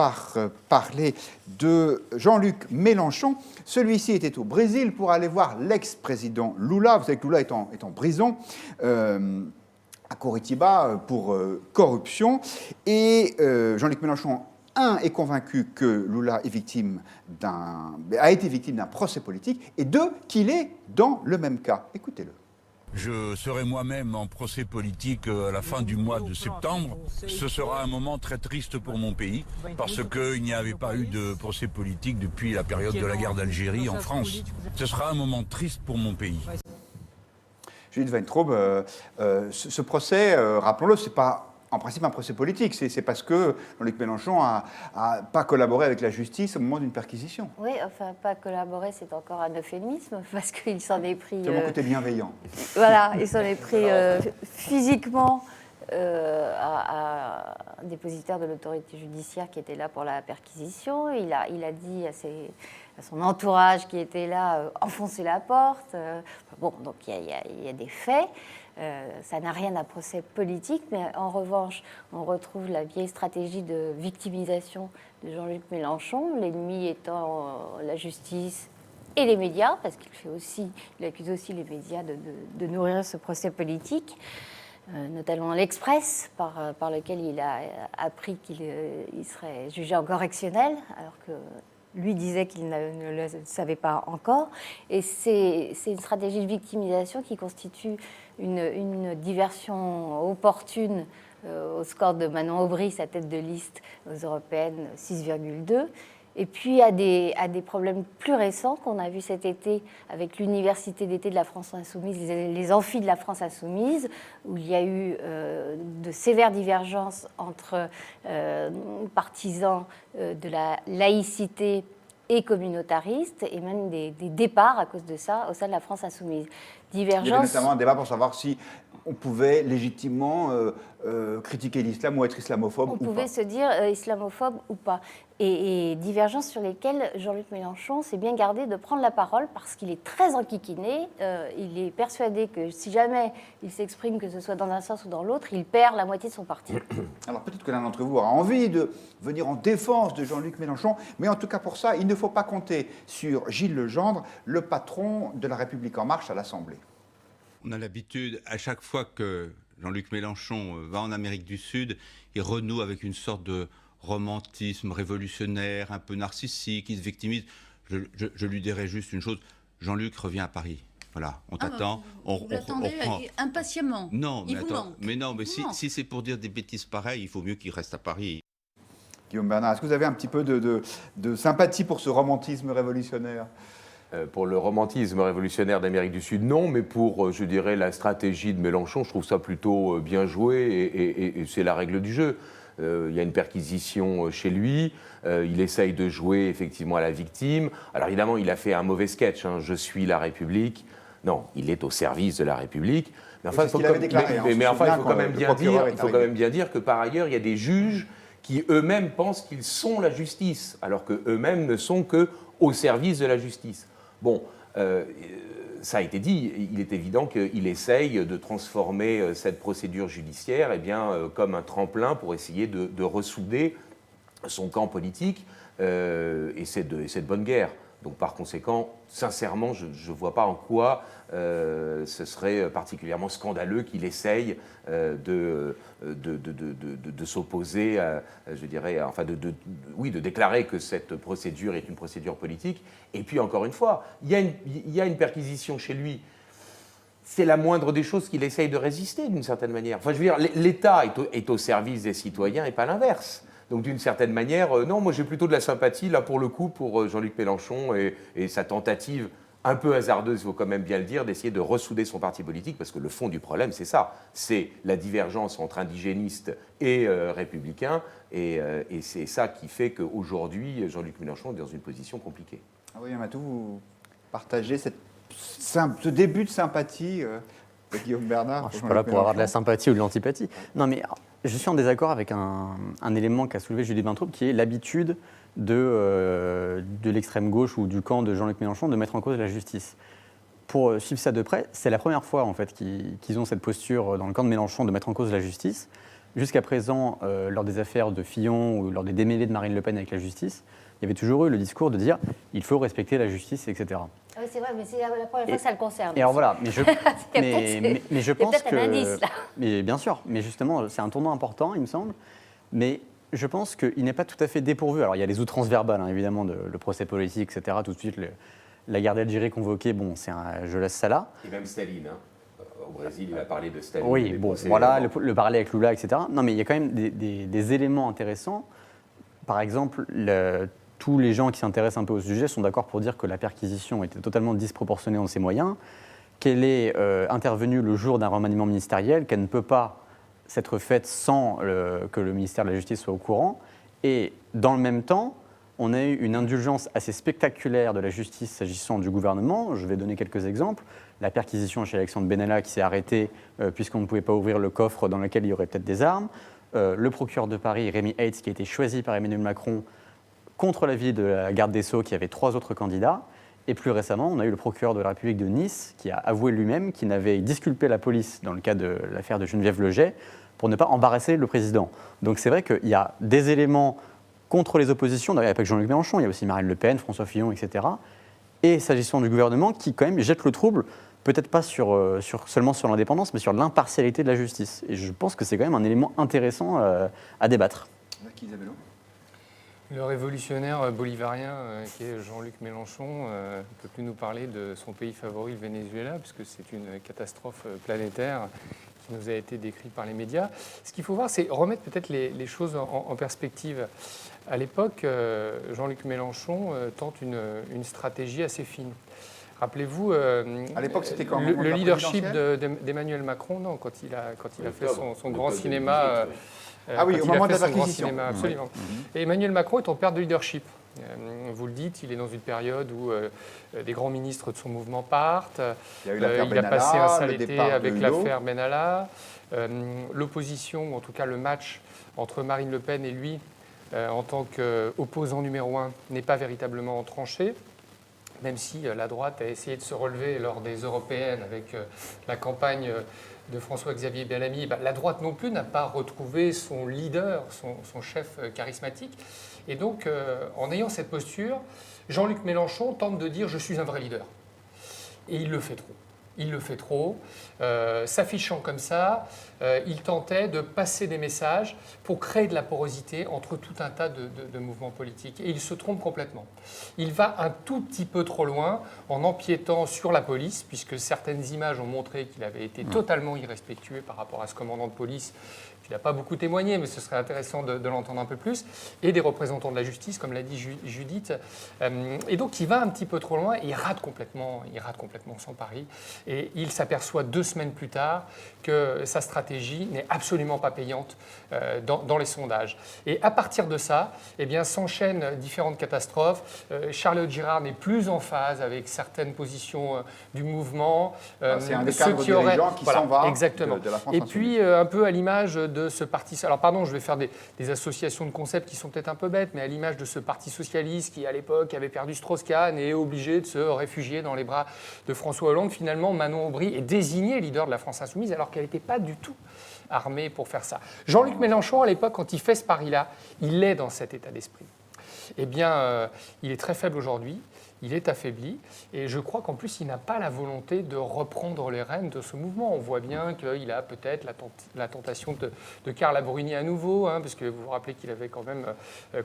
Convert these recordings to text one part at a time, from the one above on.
par parler de Jean-Luc Mélenchon. Celui-ci était au Brésil pour aller voir l'ex-président Lula. Vous savez que Lula est en prison à Curitiba pour corruption. Et Jean-Luc Mélenchon, est convaincu que Lula a été victime d'un procès politique, et deux, qu'il est dans le même cas. Écoutez-le. Je serai moi-même en procès politique à la fin du mois de septembre. Ce sera un moment très triste pour mon pays, parce qu'il n'y avait pas eu de procès politique depuis la période de la guerre d'Algérie en France. Ce sera un moment triste pour mon pays. Judith Weintraub, ce procès, rappelons-le, c'est pas en principe un procès politique, c'est parce que Jean-Luc Mélenchon n'a pas collaboré avec la justice au moment d'une perquisition. Oui, enfin, pas collaborer, c'est encore un euphémisme, parce qu'il s'en est pris... C'est mon côté bienveillant. Voilà, il s'en est pris physiquement à un dépositaire de l'autorité judiciaire qui était là pour la perquisition. Il a dit à son entourage qui était là, enfoncer la porte. Bon, donc il y a des faits. Ça n'a rien d'un procès politique, mais en revanche, on retrouve la vieille stratégie de victimisation de Jean-Luc Mélenchon, l'ennemi étant la justice et les médias, parce il accuse aussi les médias de nourrir ce procès politique, notamment l'Express, par lequel il a appris qu'il serait jugé en correctionnel, alors que lui disait qu'il ne le savait pas encore. Et c'est une stratégie de victimisation qui constitue une diversion opportune au score de Manon Aubry, sa tête de liste aux européennes, 6,2. Et puis à des problèmes plus récents qu'on a vus cet été avec l'université d'été de la France Insoumise, les amphis de la France Insoumise, où il y a eu de sévères divergences entre partisans de la laïcité et communautaristes, et même des départs à cause de ça au sein de la France Insoumise. Divergence... Il y avait notamment un débat pour savoir si on pouvait légitimement critiquer l'islam ou être islamophobe ou pas. On pouvait se dire islamophobe ou pas. Et divergences sur lesquelles Jean-Luc Mélenchon s'est bien gardé de prendre la parole parce qu'il est très enquiquiné. Il est persuadé que si jamais il s'exprime, que ce soit dans un sens ou dans l'autre, il perd la moitié de son parti. Alors peut-être que l'un d'entre vous aura envie de venir en défense de Jean-Luc Mélenchon, mais en tout cas pour ça, il ne faut pas compter sur Gilles Legendre, le patron de La République En Marche à l'Assemblée. On a l'habitude, à chaque fois que Jean-Luc Mélenchon va en Amérique du Sud, il renoue avec une sorte de romantisme révolutionnaire, un peu narcissique, il se victimise. Je lui dirais juste une chose, Jean-Luc revient à Paris. Voilà, on t'attend. Vous l'attendez impatiemment. Non, mais si c'est pour dire des bêtises pareilles, il faut mieux qu'il reste à Paris. Guillaume Bernard, est-ce que vous avez un petit peu de sympathie pour ce romantisme révolutionnaire ? Pour le romantisme révolutionnaire d'Amérique du Sud, non, mais pour, je dirais, la stratégie de Mélenchon, je trouve ça plutôt bien joué et c'est la règle du jeu. Il y a une perquisition chez lui, il essaye de jouer effectivement à la victime. Alors évidemment, il a fait un mauvais sketch, hein, je suis la République. Non, il est au service de la République. Mais enfin, il faut quand même bien dire que par ailleurs, il y a des juges qui eux-mêmes pensent qu'ils sont la justice, alors qu'eux-mêmes ne sont qu'au service de la justice. Bon, ça a été dit, il est évident qu'il essaye de transformer cette procédure judiciaire comme un tremplin pour essayer de ressouder son camp politique, et c'est de bonne guerre. Donc par conséquent, sincèrement, je ne vois pas en quoi ce serait particulièrement scandaleux qu'il essaye de s'opposer, je dirais, enfin de déclarer que cette procédure est une procédure politique. Et puis encore une fois, il y a une perquisition chez lui. C'est la moindre des choses qu'il essaye de résister d'une certaine manière. Enfin, je veux dire, l'État est au service des citoyens et pas l'inverse. Donc d'une certaine manière, non, moi j'ai plutôt de la sympathie, là pour le coup, pour Jean-Luc Mélenchon et sa tentative un peu hasardeuse, il faut quand même bien le dire, d'essayer de ressouder son parti politique, parce que le fond du problème, c'est ça, c'est la divergence entre indigénistes et républicains, et c'est ça qui fait qu'aujourd'hui, Jean-Luc Mélenchon est dans une position compliquée. Ah oui, Matou, vous partagez ce début de sympathie de Guillaume Bernard. Je ne suis pas là pour avoir de la sympathie ou de l'antipathie. Non, mais je suis en désaccord avec un élément qu'a soulevé Judith Weintraub, qui est l'habitude de l'extrême gauche ou du camp de Jean-Luc Mélenchon de mettre en cause la justice. Pour suivre ça de près, c'est la première fois en fait qu'ils ont cette posture dans le camp de Mélenchon de mettre en cause la justice. jusqu'à présent, lors des affaires de Fillon ou lors des démêlés de Marine Le Pen avec la justice, il y avait toujours eu le discours de dire il faut respecter la justice, etc. Ah oui, c'est vrai, mais c'est la première fois que ça le concerne. Et alors voilà, mais je pense peut-être un indice, là. Mais bien sûr, mais justement, c'est un tournant important, il me semble. Mais je pense qu'il n'est pas tout à fait dépourvu. Alors il y a les outrances verbales, hein, évidemment, le procès politique, etc. Tout de suite, la guerre d'Algérie convoquée, bon, je laisse ça là. Et même Staline, hein. Au Brésil, il a parlé de Staline. Oui, bon, voilà, le parallèle avec Lula, etc. Non, mais il y a quand même des éléments intéressants. Par exemple, tous les gens qui s'intéressent un peu au sujet sont d'accord pour dire que la perquisition était totalement disproportionnée dans ses moyens, qu'elle est intervenue le jour d'un remaniement ministériel, qu'elle ne peut pas s'être faite sans que le ministère de la Justice soit au courant. Et dans le même temps, on a eu une indulgence assez spectaculaire de la justice s'agissant du gouvernement. Je vais donner quelques exemples. La perquisition chez Alexandre Benalla qui s'est arrêtée puisqu'on ne pouvait pas ouvrir le coffre dans lequel il y aurait peut-être des armes. Le procureur de Paris, Rémi Heitz, qui a été choisi par Emmanuel Macron contre l'avis de la garde des Sceaux, qui avait 3 autres candidats. Et plus récemment, on a eu le procureur de la République de Nice, qui a avoué lui-même qu'il n'avait disculpé la police dans le cas de l'affaire de Geneviève Leget pour ne pas embarrasser le président. Donc c'est vrai qu'il y a des éléments contre les oppositions, d'ailleurs il n'y a pas que Jean-Luc Mélenchon, il y a aussi Marine Le Pen, François Fillon, etc. Et s'agissant du gouvernement, qui quand même jette le trouble, peut-être pas seulement sur l'indépendance, mais sur l'impartialité de la justice. Et je pense que c'est quand même un élément intéressant à débattre. Isabello. Le révolutionnaire bolivarien qui est Jean-Luc Mélenchon ne peut plus nous parler de son pays favori, le Venezuela, puisque c'est une catastrophe planétaire qui nous a été décrite par les médias. Ce qu'il faut voir, c'est remettre peut-être les choses en perspective. À l'époque, Jean-Luc Mélenchon tente une stratégie assez fine. Rappelez-vous, à l'époque, c'était quand le leadership d'Emmanuel Macron, non, quand il a fait son grand cinéma. Ah oui, au moment de la perquisition. Absolument. Et Emmanuel Macron est en perte de leadership. Vous le dites, il est dans une période où des grands ministres de son mouvement partent. Il a passé un sale été avec l'affaire Benalla. L'opposition, ou en tout cas le match entre Marine Le Pen et lui, en tant qu'opposant numéro 1, n'est pas véritablement tranché. Même si la droite a essayé de se relever lors des européennes avec la campagne de François-Xavier Bellamy, la droite non plus n'a pas retrouvé son leader, son chef charismatique. Et donc, en ayant cette posture, Jean-Luc Mélenchon tente de dire « je suis un vrai leader ». Et il le fait trop. Il le fait trop. S'affichant comme ça, il tentait de passer des messages pour créer de la porosité entre tout un tas de mouvements politiques. Et il se trompe complètement. Il va un tout petit peu trop loin en empiétant sur la police, puisque certaines images ont montré qu'il avait été totalement irrespectueux par rapport à ce commandant de police. Il n'a pas beaucoup témoigné, mais ce serait intéressant de l'entendre un peu plus, et des représentants de la justice, comme l'a dit Judith. Et donc, il va un petit peu trop loin, et il rate complètement son pari. Et il s'aperçoit 2 semaines plus tard que sa stratégie n'est absolument pas payante dans les sondages. Et à partir de ça, eh bien, s'enchaînent différentes catastrophes. Charles Girard n'est plus en phase avec certaines positions du mouvement. C'est un des cadres dirigeants qui s'en va exactement. De la France et insoumise. puis, un peu à l'image de ce parti... Alors, pardon, je vais faire des associations de concepts qui sont peut-être un peu bêtes, mais à l'image de ce parti socialiste qui, à l'époque, avait perdu Strauss-Kahn et est obligé de se réfugier dans les bras de François Hollande, finalement, Manon Aubry est désignée leader de la France insoumise, alors qu'elle n'était pas du tout armée pour faire ça. Jean-Luc Mélenchon, à l'époque, quand il fait ce pari-là, il est dans cet état d'esprit. Eh bien, il est très faible aujourd'hui. Il est affaibli et je crois qu'en plus, il n'a pas la volonté de reprendre les rênes de ce mouvement. On voit bien qu'il a peut-être la tentation de Carla Bruni à nouveau, hein, parce que vous vous rappelez qu'il avait quand même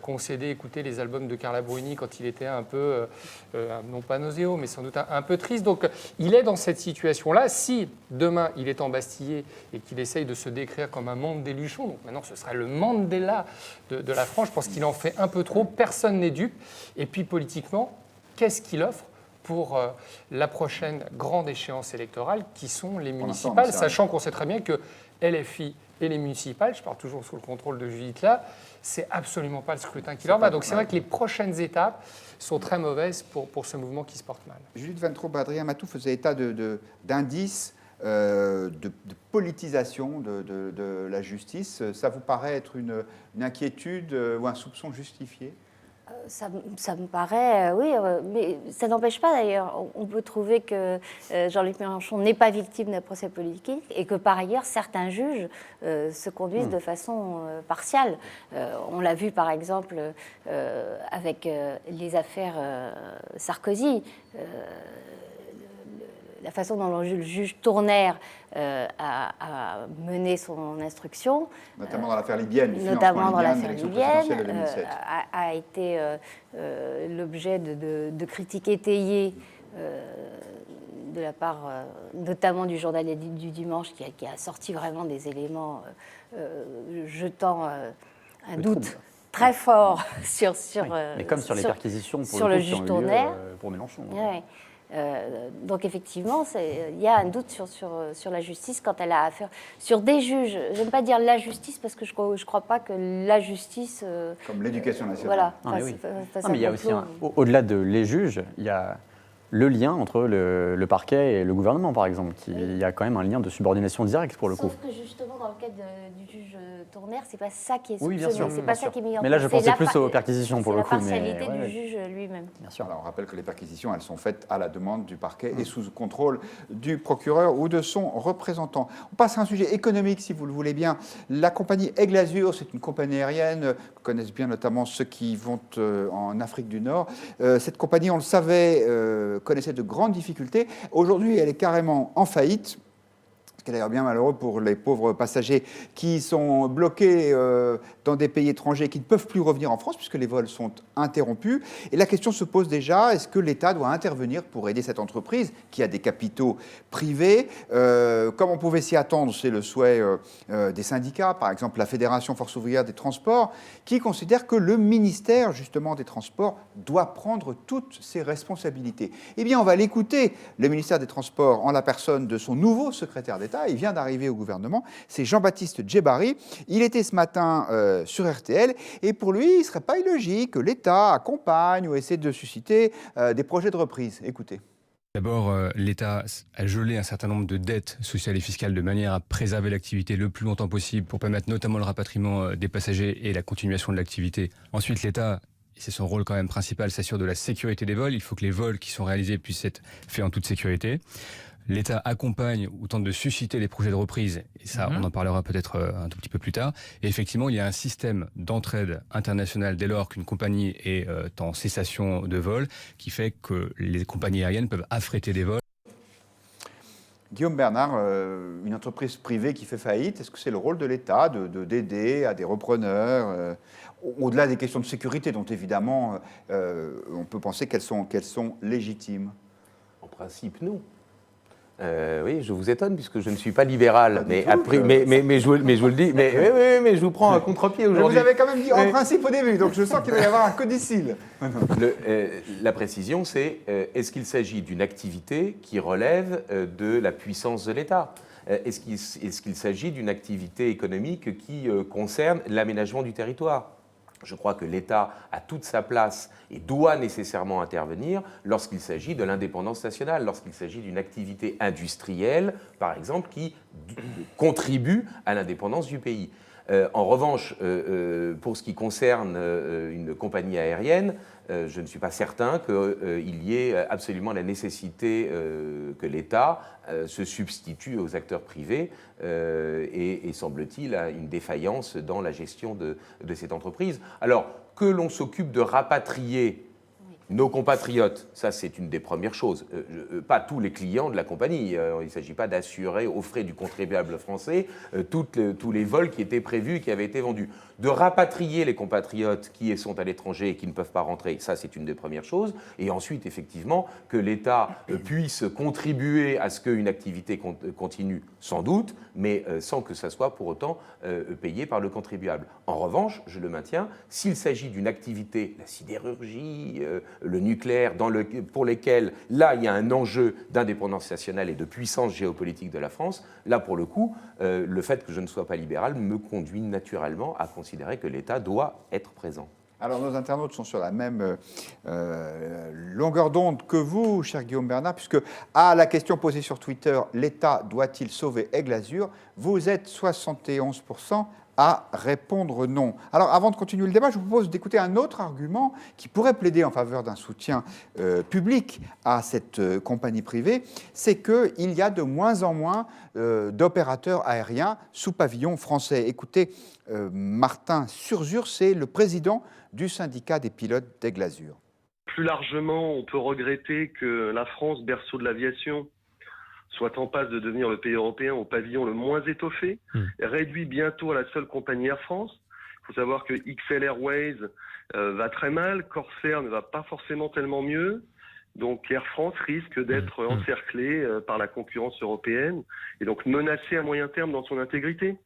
concédé écouter les albums de Carla Bruni quand il était un peu, non pas nauséeux, mais sans doute un peu triste. Donc, il est dans cette situation-là. Si demain, il est embastillé et qu'il essaye de se décrire comme un Mandéluchon, donc maintenant, ce serait le Mandela de la France, je pense qu'il en fait un peu trop. Personne n'est dupe. Et puis, politiquement, qu'est-ce qu'il offre pour la prochaine grande échéance électorale, qui sont les municipales, sachant qu'on sait très bien que LFI et les municipales, je parle toujours sous le contrôle de Judith là, c'est absolument pas le scrutin qui leur va. Donc c'est vrai que les prochaines étapes sont très mauvaises pour ce mouvement qui se porte mal. Judith Van Traub, Adrien Matou faisait état d'indices de politisation de la justice. Ça vous paraît être une inquiétude ou un soupçon justifié ? Ça me paraît, oui, mais ça n'empêche pas d'ailleurs. On peut trouver que Jean-Luc Mélenchon n'est pas victime d'un procès politique et que par ailleurs certains juges se conduisent de façon partiale. On l'a vu par exemple avec les affaires Sarkozy. La façon dont le juge Tournaire a mené son instruction, notamment dans l'affaire libyenne, notamment dans l'affaire libyenne, de 2007. a été l'objet de critiques étayées de la part notamment du journal du dimanche qui a sorti vraiment des éléments jetant un doute très fort sur mais comme sur les perquisitions sur le juge Tournaire pour Mélenchon. Ouais. Donc effectivement, il y a un doute sur la justice quand elle a affaire sur des juges. J'aime pas dire la justice parce que je crois pas que la justice comme l'éducation nationale. Voilà. Mais il y a aussi au-delà de les juges, il y a le lien entre le parquet et le gouvernement, par exemple. Il y a quand même un lien de subordination directe pour le coup. Sauf que justement, dans le cas du juge Tournaire, c'est pas ça qui est soupçonné. Oui, bien sûr. C'est pas ça qui est mis en cause. Mais là, je pensais plus aux perquisitions pour le coup. C'est la partialité du juge lui-même. Bien sûr. Alors, on rappelle que les perquisitions, elles sont faites à la demande du parquet et sous contrôle du procureur ou de son représentant. On passe à un sujet économique, si vous le voulez bien. La compagnie Aigle Azur, c'est une compagnie aérienne que connaissent bien notamment ceux qui vont en Afrique du Nord. Cette compagnie, on le savait, connaissait de grandes difficultés. Aujourd'hui, elle est carrément en faillite. Ce qui est d'ailleurs bien malheureux pour les pauvres passagers qui sont bloqués dans des pays étrangers qui ne peuvent plus revenir en France puisque les vols sont interrompus. Et la question se pose déjà, est-ce que l'État doit intervenir pour aider cette entreprise qui a des capitaux privés comme on pouvait s'y attendre, c'est le souhait des syndicats, par exemple la Fédération Force ouvrière des transports, qui considère que le ministère justement des Transports doit prendre toutes ses responsabilités. Eh bien, on va l'écouter, le ministère des Transports, en la personne de son nouveau secrétaire d'État. Il vient d'arriver au gouvernement, c'est Jean-Baptiste Djebari. Il était ce matin sur RTL et pour lui, il ne serait pas illogique que l'État accompagne ou essaie de susciter des projets de reprise. Écoutez. D'abord, l'État a gelé un certain nombre de dettes sociales et fiscales de manière à préserver l'activité le plus longtemps possible pour permettre notamment le rapatriement des passagers et la continuation de l'activité. Ensuite, l'État, et c'est son rôle quand même principal, s'assure de la sécurité des vols. Il faut que les vols qui sont réalisés puissent être faits en toute sécurité. L'État accompagne ou tente de susciter les projets de reprise, et ça, on en parlera peut-être un tout petit peu plus tard. Et effectivement, il y a un système d'entraide internationale dès lors qu'une compagnie est en cessation de vol, qui fait que les compagnies aériennes peuvent affréter des vols. Guillaume Bernard, une entreprise privée qui fait faillite, est-ce que c'est le rôle de l'État d'aider à des repreneurs au-delà des questions de sécurité, dont évidemment on peut penser qu'elles sont légitimes? En principe, non. Oui, je vous étonne puisque je ne suis pas libéral, mais je vous le dis, mais je vous prends à contre-pied aujourd'hui. Vous avez quand même dit en principe au début, donc je sens qu'il va y avoir un codicile. La précision, c'est est-ce qu'il s'agit d'une activité qui relève de la puissance de l'État ? Est-ce qu'il s'agit d'une activité économique qui concerne l'aménagement du territoire ? Je crois que l'État a toute sa place et doit nécessairement intervenir lorsqu'il s'agit de l'indépendance nationale, lorsqu'il s'agit d'une activité industrielle, par exemple, qui contribue à l'indépendance du pays. En revanche, pour ce qui concerne une compagnie aérienne, je ne suis pas certain qu'il y ait absolument la nécessité que l'État se substitue aux acteurs privés et semble-t-il, à une défaillance dans la gestion de cette entreprise. Alors, que l'on s'occupe de rapatrier nos compatriotes, ça c'est une des premières choses. Pas tous les clients de la compagnie. Il ne s'agit pas d'assurer aux frais du contribuable français tous les vols qui étaient prévus et qui avaient été vendus. De rapatrier les compatriotes qui sont à l'étranger et qui ne peuvent pas rentrer, ça c'est une des premières choses. Et ensuite, effectivement, que l'État puisse contribuer à ce qu'une activité continue, sans doute, mais sans que ça soit pour autant payé par le contribuable. En revanche, je le maintiens, s'il s'agit d'une activité, la sidérurgie, le nucléaire, pour lesquels, là, il y a un enjeu d'indépendance nationale et de puissance géopolitique de la France, là, pour le coup, le fait que je ne sois pas libéral me conduit naturellement à considérer que l'État doit être présent. Alors, nos internautes sont sur la même longueur d'onde que vous, cher Guillaume Bernard, puisque à la question posée sur Twitter, l'État doit-il sauver Aigle Azur, vous êtes 71% à répondre non. Alors, avant de continuer le débat, je vous propose d'écouter un autre argument qui pourrait plaider en faveur d'un soutien public à cette compagnie privée, c'est qu'il y a de moins en moins d'opérateurs aériens sous pavillon français. Écoutez, Martin Surzur, c'est le président du syndicat des pilotes d'Aigle Azur. Plus largement, on peut regretter que la France, berceau de l'aviation, soit en passe de devenir le pays européen au pavillon le moins étoffé, réduit bientôt à la seule compagnie Air France. Il faut savoir que XL Airways va très mal, Corsair ne va pas forcément tellement mieux. Donc Air France risque d'être encerclée par la concurrence européenne et donc menacée à moyen terme dans son intégrité.